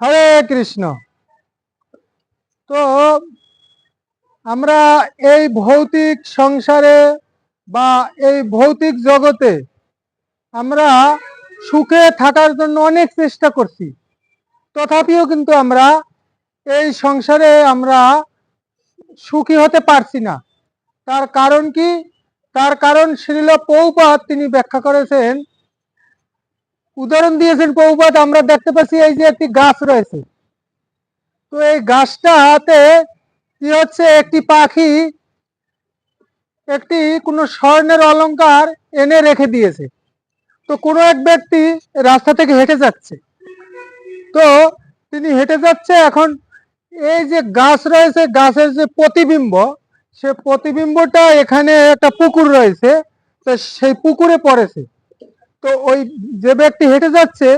হরে কৃষ্ণ। তো আমরা এই ভৌতিক সংসারে বা এই ভৌতিক জগতে আমরা সুখে থাকার জন্য অনেক চেষ্টা করছি, তথাপিও কিন্তু আমরা এই সংসারে আমরা সুখী হতে পারছি না। তার কারণ কি? তার কারণ শ্রীল প্রভুপাদ তিনি ব্যাখ্যা করেছেন, উদাহরণ দিয়েছেন প্রভুপাদ। আমরা দেখতে পাচ্ছি এই যে একটি গাছ রয়েছে, তো এই গাছটাতে কি হচ্ছে, একটি পাখি একটি কোনো স্বর্ণের অলংকার এনে রেখে দিয়েছে। তো কোনো এক ব্যক্তি রাস্তা থেকে হেঁটে যাচ্ছে, তো তিনি হেঁটে যাচ্ছে, এখন এই যে গাছ রয়েছে, গাছের যে প্রতিবিম্ব, সে প্রতিবিম্বটা এখানে একটা পুকুর রয়েছে, তো সেই পুকুরে পড়েছে। তো ওই যে ব্যক্তি হেঁটে যাচ্ছে,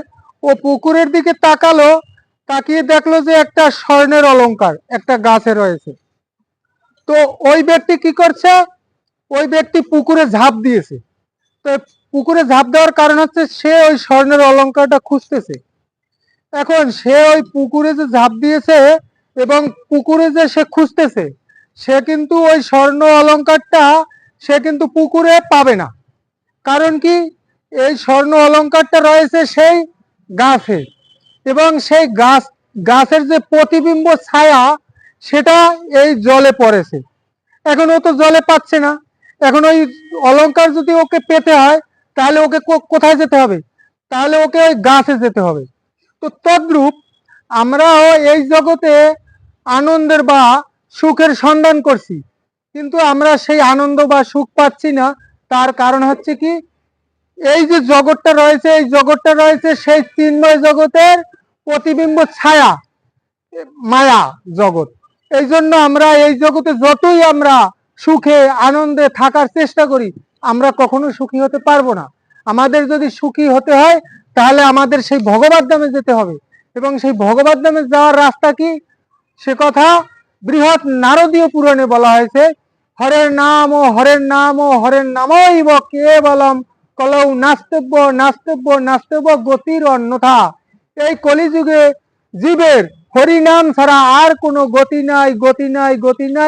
ও পুকুরের দিকে তাকালো, তাকিয়ে দেখলো যে একটা স্বর্ণের অলংকার একটা গাছে রয়েছে। তো ওই ব্যক্তি কি করছে, ওই ব্যক্তি পুকুরে ঝাঁপ দিয়েছে। তো পুকুরে ঝাঁপ দেওয়ার কারণ হচ্ছে সে ওই স্বর্ণের অলংকারটা খুঁজতেছে। এখন সে ওই পুকুরে যে ঝাঁপ দিয়েছে এবং পুকুরে যে সে খুঁজতেছে, সে কিন্তু ওই স্বর্ণ অলংকারটা সে কিন্তু পুকুরে পাবে না। কারণ কি? এই স্বর্ণ অলংকারটা রয়েছে সেই গাছে, এবং সেই গাছের যে প্রতিবিম্ব ছায়া, সেটা এই জলে পড়েছে। এখন ও তো জলে পাচ্ছে না। এখন ওই অলংকার যদি ওকে পেতে হয়, তাহলে ওকে কোথায় যেতে হবে? তাহলে ওকে ওই গাছে যেতে হবে। তো তদ্রূপ আমরাও এই জগতে আনন্দের বা সুখের সন্ধান করছি, কিন্তু আমরা সেই আনন্দ বা সুখ পাচ্ছি না। তার কারণ হচ্ছে কি? এই যে জগৎটা রয়েছে, এই জগৎটা রয়েছে সেই চিন্ময় জগতের প্রতিবিম্ব ছায়া, মায়া জগৎ। এই জন্য আমরা এই জগতে যতই আমরা সুখে আনন্দে থাকার চেষ্টা করি, আমরা কখনো সুখী হতে পারবো না। আমাদের যদি সুখী হতে হয়, তাহলে আমাদের সেই ভগবত ধামে যেতে হবে। এবং সেই ভগবত ধামে যাওয়ার রাস্তা কি? সে কথা বৃহৎ নারদীয় পুরাণে বলা হয়েছে, হরের নাম ও হরের নাম ও হরের নামইব কেবলম কলৌ নাস্তব্য নাস্তব্য নাস্তব্য গতির অন্যথা। এই কলিযুগে জীবের হরিনাম ছাড়া আর কোনো গতি নাই, গতি নাই, গতি নাই।